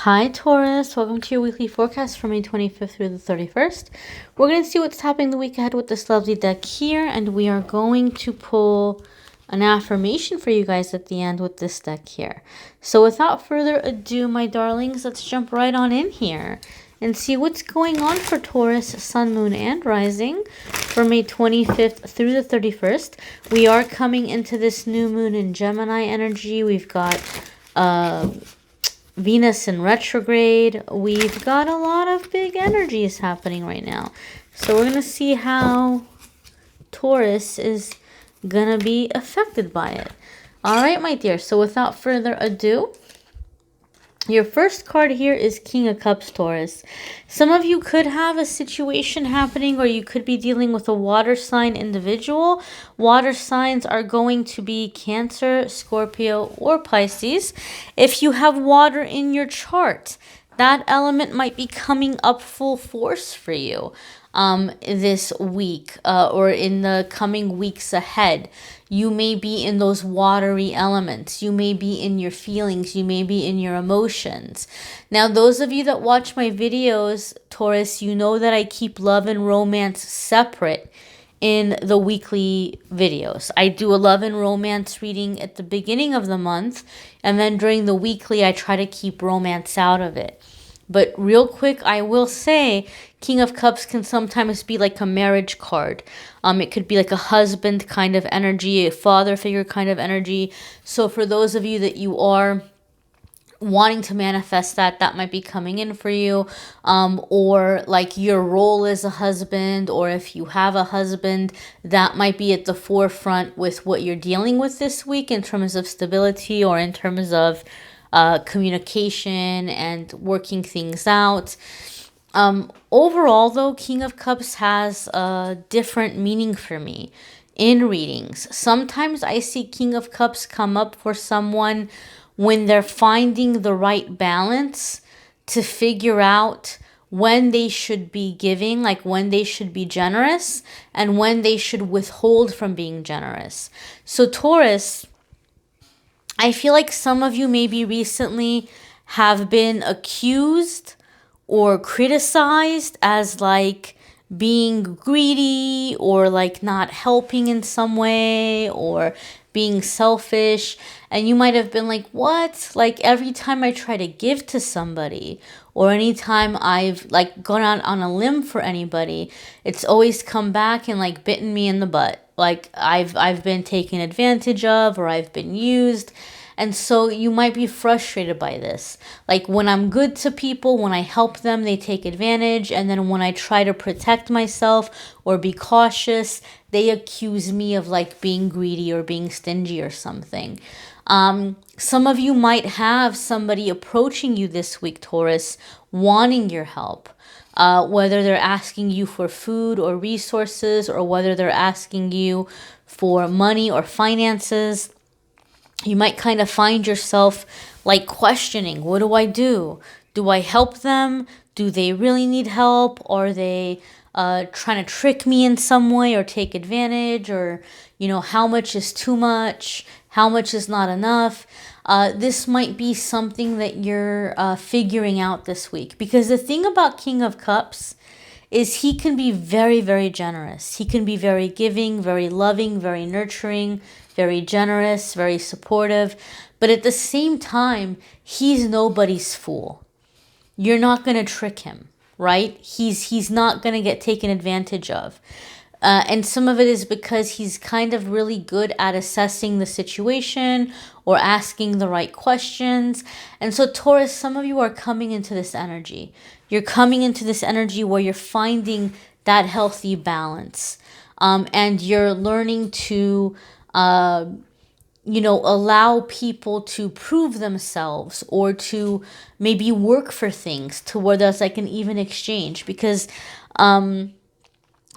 Hi Taurus, welcome to your weekly forecast for May 25th through the 31st. We're going to see what's happening the week ahead with this lovely deck here, and we are going to pull an affirmation for you guys at the end with this deck here. So without further ado, my darlings, let's jump right on in here and see what's going on for Taurus, Sun, Moon, and Rising for May 25th through the 31st. We are coming into this new moon in Gemini energy. We've got Venus in retrograde. We've got a lot of big energies happening right now. So we're going to see how Taurus is going to be affected by it. All right, my dear. So without further ado, your first card here is King of Cups, Taurus. Some of you could have a situation happening, or you could be dealing with a water sign individual. Water signs are going to be Cancer, Scorpio, or Pisces. If you have water in your chart, that element might be coming up full force for you this week or in the coming weeks ahead. You may be in those watery elements. You may be in your feelings. You may be in your emotions. Now, those of you that watch my videos, Taurus, you know that I keep love and romance separate in the weekly videos. I do a love and romance reading at the beginning of the month, and then during the weekly, I try to keep romance out of it. But real quick, I will say King of Cups can sometimes be like a marriage card. It could be like a husband kind of energy, a father figure kind of energy. So for those of you that you are wanting to manifest that, that might be coming in for you. Or like your role as a husband, or if you have a husband, that might be at the forefront with what you're dealing with this week in terms of stability or in terms of communication and working things out. Overall, though, King of Cups has a different meaning for me in readings. Sometimes I see King of Cups come up for someone when they're finding the right balance to figure out when they should be giving, like when they should be generous, and when they should withhold from being generous. So Taurus, I feel like some of you maybe recently have been accused or criticized as like being greedy or like not helping in some way or being selfish. And you might have been like, what? Like every time I try to give to somebody or anytime I've like gone out on a limb for anybody, it's always come back and like bitten me in the butt. Like I've been taken advantage of, or I've been used. And so you might be frustrated by this. Like when I'm good to people, when I help them, they take advantage. And then when I try to protect myself or be cautious, they accuse me of like being greedy or being stingy or something. Some of you might have somebody approaching you this week, Taurus, wanting your help. Whether they're asking you for food or resources, or whether they're asking you for money or finances. You might kind of find yourself like questioning, what do I do? Do I help them? Do they really need help? Are they trying to trick me in some way or take advantage? Or, you know, how much is too much? How much is not enough? This might be something that you're figuring out this week. Because the thing about King of Cups is he can be very, very generous. He can be very giving, very loving, very nurturing, very generous, very supportive. But at the same time, he's nobody's fool. You're not going to trick him, right? He's not going to get taken advantage of. And some of it is because he's kind of really good at assessing the situation or asking the right questions. And so Taurus, some of you are coming into this energy. You're coming into this energy where you're finding that healthy balance. And you're learning to, allow people to prove themselves or to maybe work for things to where there's like an even exchange. Because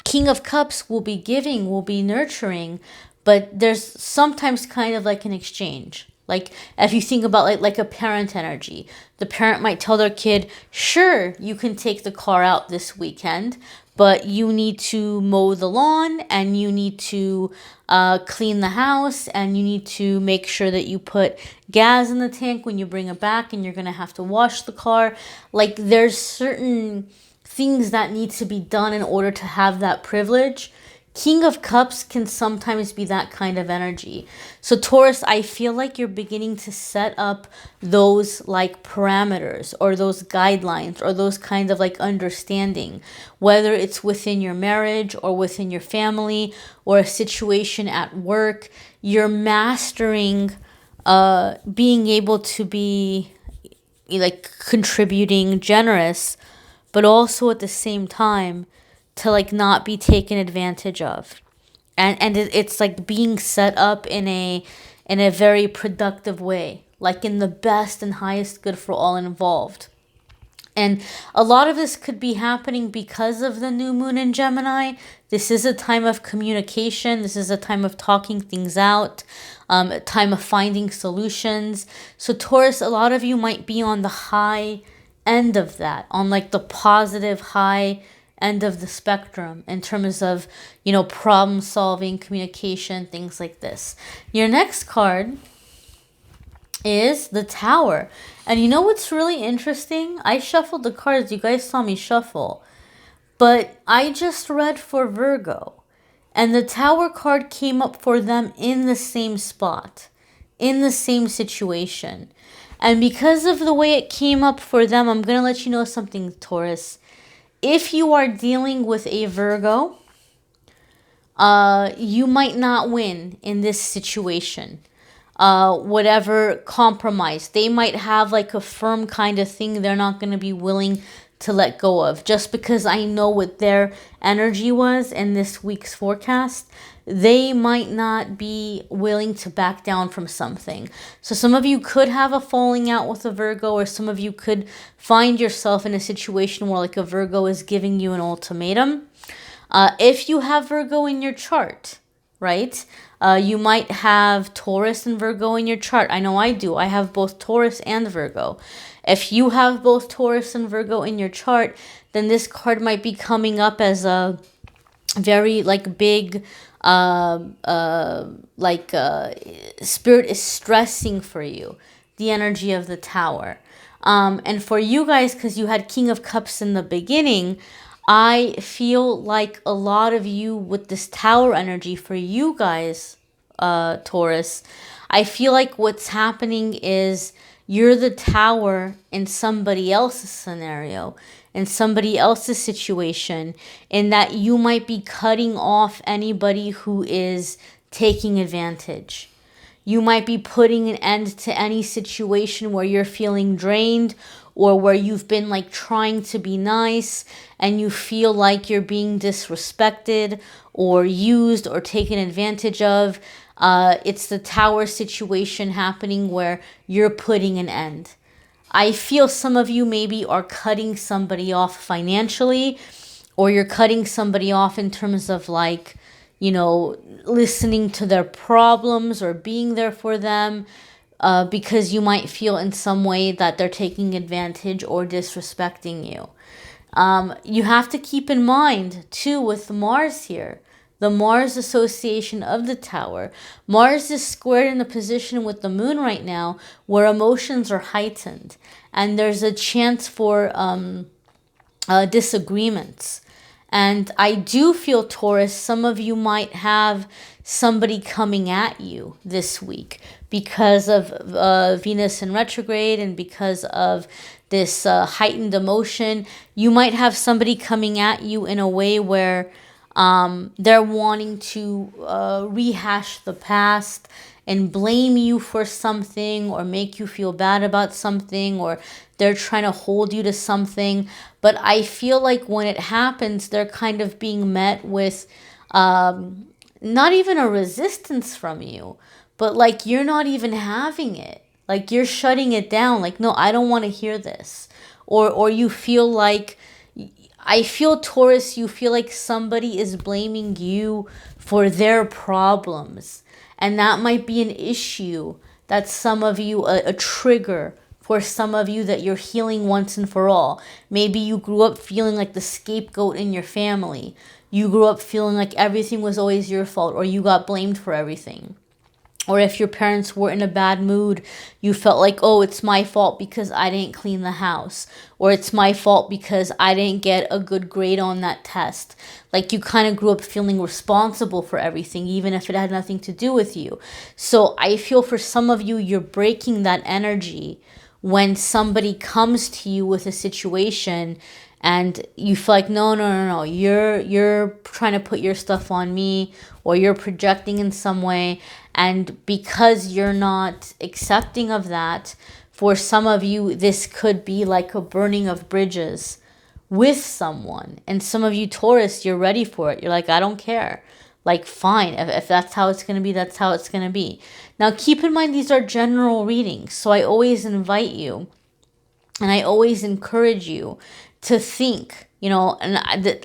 King of Cups will be giving, will be nurturing, but there's sometimes kind of like an exchange. Like if you think about like a parent energy, the parent might tell their kid, sure, you can take the car out this weekend, but you need to mow the lawn, and you need to clean the house, and you need to make sure that you put gas in the tank when you bring it back, and you're going to have to wash the car. Like, there's certain things that need to be done in order to have that privilege. King of Cups can sometimes be that kind of energy. So Taurus, I feel like you're beginning to set up those like parameters or those guidelines or those kinds of like understanding, whether it's within your marriage or within your family or a situation at work. You're mastering being able to be like contributing, generous, but also at the same time to like not be taken advantage of. And it's like being set up in a very productive way, like in the best and highest good for all involved. And a lot of this could be happening because of the new moon in Gemini. This is a time of communication. This is a time of talking things out, a time of finding solutions. So Taurus, a lot of you might be on the high end of that, on like the positive high end of the spectrum in terms of, you know, problem solving, communication, things like this. Your next card is the Tower. And you know what's really interesting? I shuffled the cards. You guys saw me shuffle. But I just read for Virgo. And the Tower card came up for them in the same spot, in the same situation. And because of the way it came up for them, I'm going to let you know something, Taurus. If you are dealing with a Virgo, you might not win in this situation. Whatever compromise. They might have like a firm kind of thing they're not going to be willing to let go of. Just because I know what their energy was in this week's forecast, they might not be willing to back down from something. So some of you could have a falling out with a Virgo, or some of you could find yourself in a situation where like a Virgo is giving you an ultimatum. If you have Virgo in your chart, right? You might have Taurus and Virgo in your chart. I know I do. I have both Taurus and Virgo. If you have both Taurus and Virgo in your chart, then this card might be coming up as a very like big spirit is stressing for you, the energy of the Tower. And for you guys, because you had King of Cups in the beginning, I feel like a lot of you with this Tower energy, for you guys, Taurus, I feel like what's happening is you're the Tower in somebody else's scenario, in somebody else's situation, in that you might be cutting off anybody who is taking advantage. You might be putting an end to any situation where you're feeling drained, or where you've been like trying to be nice and you feel like you're being disrespected or used or taken advantage of. It's the Tower situation happening where you're putting an end. I feel some of you maybe are cutting somebody off financially, or you're cutting somebody off in terms of like, you know, listening to their problems or being there for them. Because you might feel in some way that they're taking advantage or disrespecting you. You have to keep in mind, too, with Mars here, the Mars association of the Tower. Mars is squared in a position with the Moon right now where emotions are heightened. And there's a chance for disagreements. And I do feel, Taurus, some of you might have somebody coming at you this week because of Venus in retrograde and because of this heightened emotion. You might have somebody coming at you in a way where they're wanting to rehash the past and blame you for something, or make you feel bad about something, or they're trying to hold you to something. But I feel like when it happens, they're kind of being met with not even a resistance from you, but like you're not even having it. Like you're shutting it down. Like, no, I don't want to hear this. Or you feel like, I feel, Taurus, you feel like somebody is blaming you for their problems. And that might be an issue that some of you, a trigger for some of you that you're healing once and for all. Maybe you grew up feeling like the scapegoat in your family. You grew up feeling like everything was always your fault, or you got blamed for everything. Or if your parents were in a bad mood, you felt like, oh, it's my fault because I didn't clean the house. Or it's my fault because I didn't get a good grade on that test. Like you kind of grew up feeling responsible for everything, even if it had nothing to do with you. So I feel for some of you, you're breaking that energy when somebody comes to you with a situation and you feel like, no, you're trying to put your stuff on me, or you're projecting in some way. And because you're not accepting of that, for some of you, this could be like a burning of bridges with someone. And some of you Taurus, you're ready for it. You're like, I don't care. Like, fine, if that's how it's going to be, that's how it's going to be. Now, keep in mind, these are general readings. So I always invite you and I always encourage you to think, and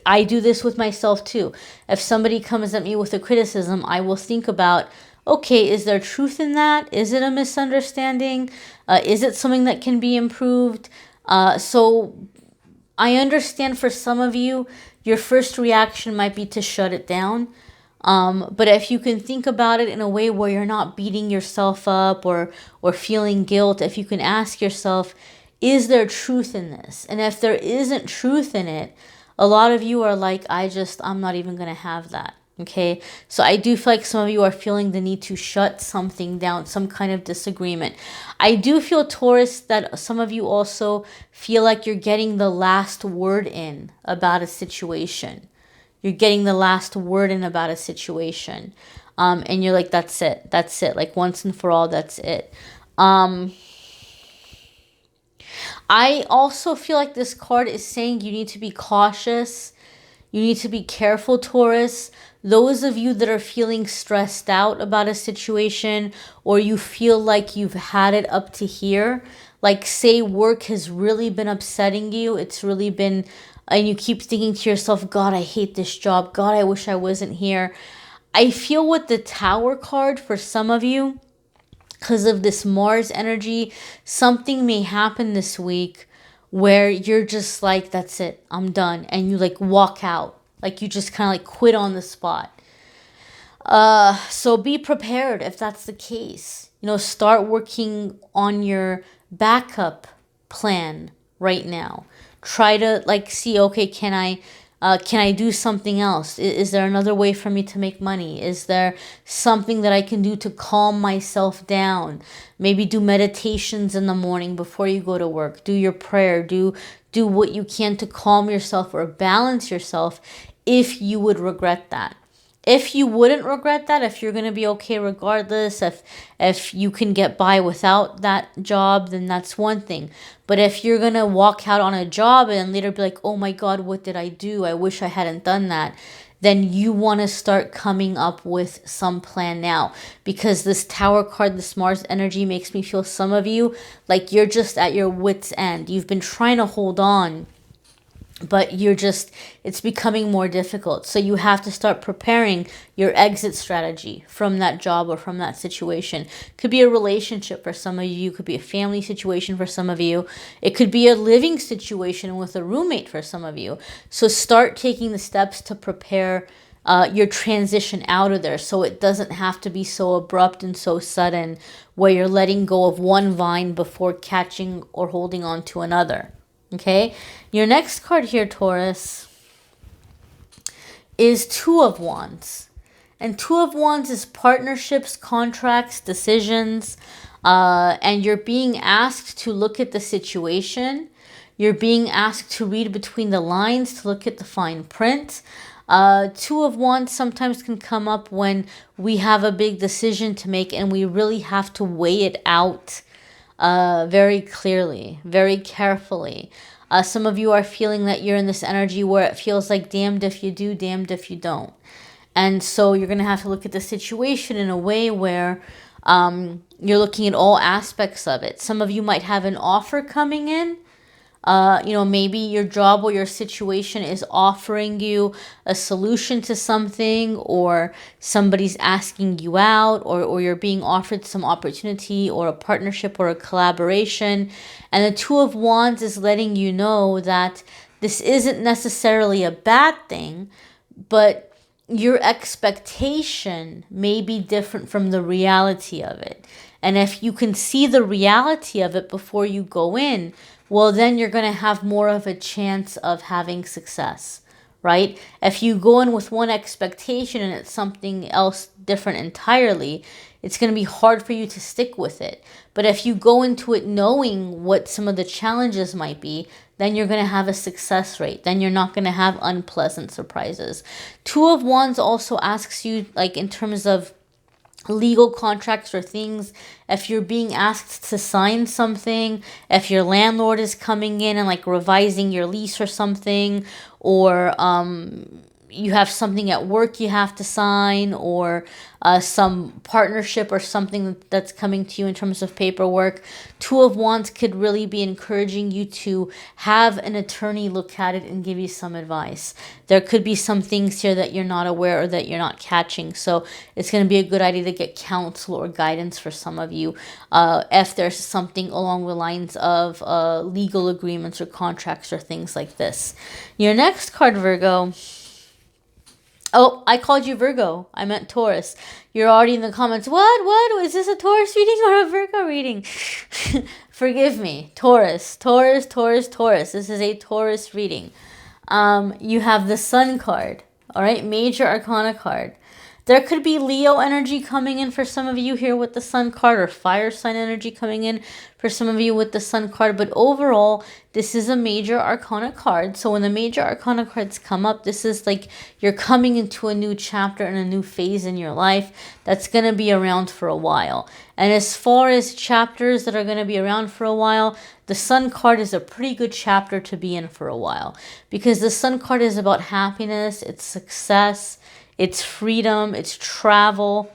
I do this with myself too. If somebody comes at me with a criticism, I will think about, okay, is there truth in that? Is it a misunderstanding? Is it something that can be improved? So I understand for some of you, your first reaction might be to shut it down. But if you can think about it in a way where you're not beating yourself up or feeling guilt, if you can ask yourself, is there truth in this? And if there isn't truth in it, a lot of you are like, I'm not even going to have that. Okay. So I do feel like some of you are feeling the need to shut something down, some kind of disagreement. I do feel, Taurus, that some of you also feel like you're getting the last word in about a situation. You're getting the last word in about a situation. And you're like, that's it. That's it. Like once and for all, that's it. I also feel like this card is saying you need to be cautious. You need to be careful, Taurus. Those of you that are feeling stressed out about a situation, or you feel like you've had it up to here, like say work has really been upsetting you. It's really been, and you keep thinking to yourself, God, I hate this job. God, I wish I wasn't here. I feel with the Tower card for some of you, because of this Mars energy, something may happen this week where you're just like, that's it, I'm done. And you like walk out. Like you just kind of like quit on the spot. So be prepared if that's the case. Start working on your backup plan right now. Try to like see, okay, can I do something else? Is there another way for me to make money? Is there something that I can do to calm myself down? Maybe do meditations in the morning before you go to work. Do your prayer. Do what you can to calm yourself or balance yourself if you would regret that. If you wouldn't regret that, if you're going to be okay regardless, if you can get by without that job, then that's one thing. But if you're going to walk out on a job and later be like, oh my God, what did I do? I wish I hadn't done that. Then you want to start coming up with some plan now. Because this Tower card, this Mars energy makes me feel some of you like you're just at your wit's end. You've been trying to hold on, but it's becoming more difficult. So you have to start preparing your exit strategy from that job or from that situation. Could be a relationship for some of you. Could be a family situation for some of you. It could be a living situation with a roommate for some of you. So start taking the steps to prepare your transition out of there, so it doesn't have to be so abrupt and so sudden where you're letting go of one vine before catching or holding on to another. Okay, your next card here, Taurus, is Two of Wands. And Two of Wands is partnerships, contracts, decisions, and you're being asked to look at the situation. You're being asked to read between the lines, to look at the fine print. Two of Wands sometimes can come up when we have a big decision to make and we really have to weigh it out very clearly, very carefully. Some of you are feeling that you're in this energy where it feels like damned if you do, damned if you don't. And so you're going to have to look at the situation in a way where you're looking at all aspects of it. Some of you might have an offer coming in You know, maybe your job or your situation is offering you a solution to something, or somebody's asking you out, or you're being offered some opportunity or a partnership or a collaboration. And the Two of Wands is letting you know that this isn't necessarily a bad thing, but your expectation may be different from the reality of it. And if you can see the reality of it before you go in, well, then you're going to have more of a chance of having success, right? If you go in with one expectation and it's something else different entirely, it's going to be hard for you to stick with it. But if you go into it knowing what some of the challenges might be, then you're going to have a success rate. Then you're not going to have unpleasant surprises. Two of Wands also asks you, like, in terms of legal contracts or things, if you're being asked to sign something, if your landlord is coming in and like revising your lease or something, or you have something at work you have to sign, or some partnership or something that's coming to you in terms of paperwork, Two of Wands could really be encouraging you to have an attorney look at it and give you some advice. There could be some things here that you're not aware or that you're not catching. So it's going to be a good idea to get counsel or guidance for some of you if there's something along the lines of legal agreements or contracts or things like this. Your next card, Virgo. Oh, I called you Virgo. I meant Taurus. You're already in the comments. What? Is this a Taurus reading or a Virgo reading? Forgive me. Taurus. This is a Taurus reading. You have the Sun card. All right, Major Arcana card. There could be Leo energy coming in for some of you here with the Sun card, or fire sign energy coming in for some of you with the Sun card. But overall, this is a Major Arcana card. So when the Major Arcana cards come up, this is like you're coming into a new chapter and a new phase in your life that's going to be around for a while. And as far as chapters that are going to be around for a while, the Sun card is a pretty good chapter to be in for a while, because the Sun card is about happiness, it's success, it's freedom, it's travel,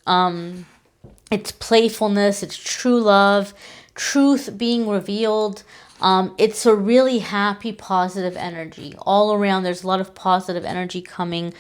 it's playfulness, it's true love, truth being revealed. It's a really happy, positive energy all around. There's a lot of positive energy coming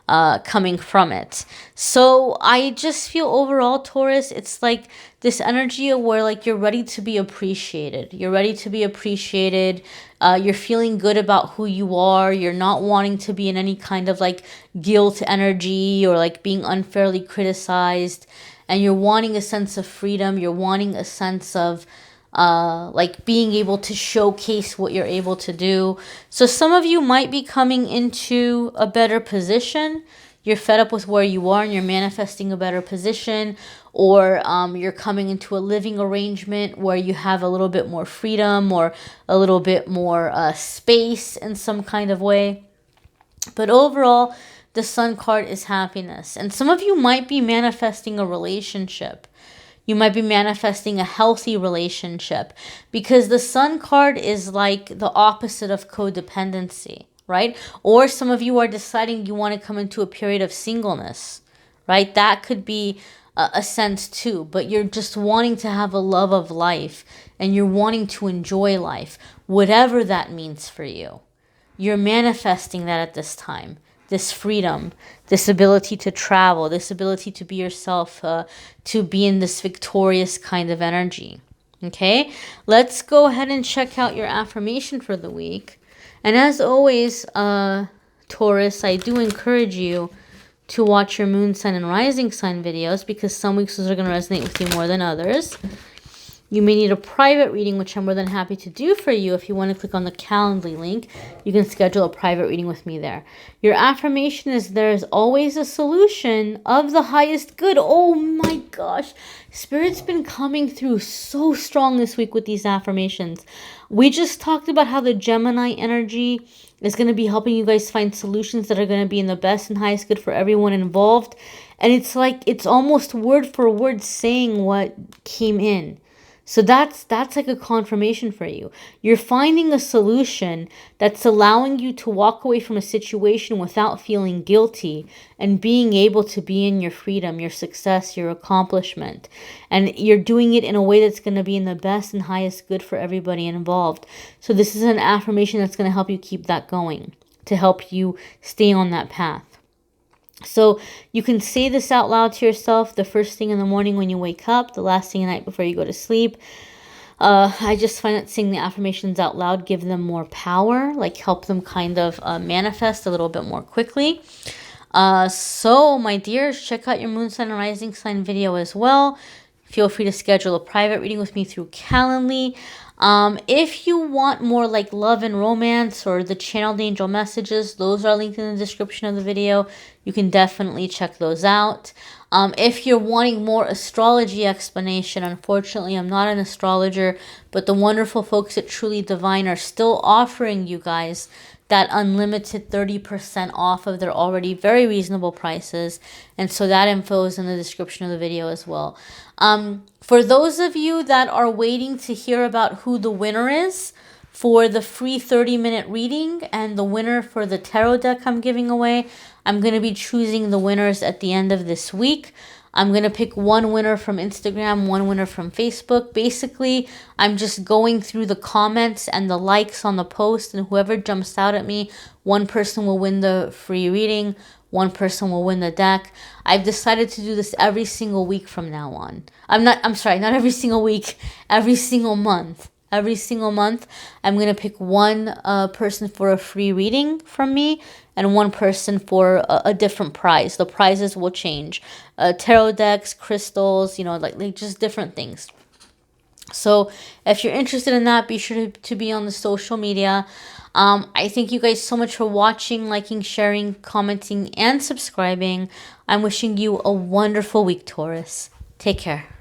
from it. So I just feel overall, Taurus, it's like this energy where like you're ready to be appreciated. You're ready to be appreciated. You're feeling good about who you are. You're not wanting to be in any kind of like guilt energy or like being unfairly criticized. And you're wanting a sense of freedom. You're wanting a sense of like being able to showcase what you're able to do. So some of you might be coming into a better position. You're fed up with where you are and you're manifesting a better position, or you're coming into a living arrangement where you have a little bit more freedom or a little bit more space in some kind of way. But overall, the Sun card is happiness. And some of you might be manifesting a relationship. You might be manifesting a healthy relationship, because the Sun card is like the opposite of codependency, right? Or some of you are deciding you want to come into a period of singleness, right? That could be a sense too, but you're just wanting to have a love of life and you're wanting to enjoy life, whatever that means for you. You're manifesting that at this time. This freedom, this ability to travel, this ability to be yourself, to be in this victorious kind of energy. Okay, let's go ahead and check out your affirmation for the week. And as always, Taurus, I do encourage you to watch your moon sign and rising sign videos, because some weeks those are going to resonate with you more than others. You may need a private reading, which I'm more than happy to do for you. If you want to click on the Calendly link, you can schedule a private reading with me there. Your affirmation is, there is always a solution of the highest good. Oh my gosh. Spirit's been coming through so strong this week with these affirmations. We just talked about how the Gemini energy is going to be helping you guys find solutions that are going to be in the best and highest good for everyone involved. And it's like, it's almost word for word saying what came in. So that's like a confirmation for you. You're finding a solution that's allowing you to walk away from a situation without feeling guilty and being able to be in your freedom, your success, your accomplishment. And you're doing it in a way that's going to be in the best and highest good for everybody involved. So this is an affirmation that's going to help you keep that going, to help you stay on that path. So you can say this out loud to yourself the first thing in the morning when you wake up, the last thing at night before you go to sleep. I just find that saying the affirmations out loud give them more power, like help them kind of manifest a little bit more quickly. So my dears, check out your moon sign and rising sign video as well. Feel free to schedule a private reading with me through Calendly. If you want more like love and romance or the channeled angel messages, those are linked in the description of the video. You can definitely check those out. If you're wanting more astrology explanation, unfortunately, I'm not an astrologer, but the wonderful folks at Truly Divine are still offering you guys that unlimited 30% off of their already very reasonable prices. And so that info is in the description of the video as well. For those of you that are waiting to hear about who the winner is for the free 30-minute reading and the winner for the tarot deck I'm giving away, I'm going to be choosing the winners at the end of this week. I'm going to pick one winner from Instagram, one winner from Facebook. Basically, I'm just going through the comments and the likes on the post, and whoever jumps out at me, one person will win the free reading, one person will win the deck. I've decided to do this every single week from now on. Not every single week, every single month. Every single month, I'm going to pick one person for a free reading from me and one person for a different prize. The prizes will change. Tarot decks, crystals, like just different things. So if you're interested in that, be sure to be on the social media. I thank you guys so much for watching, liking, sharing, commenting, and subscribing. I'm wishing you a wonderful week, Taurus. Take care.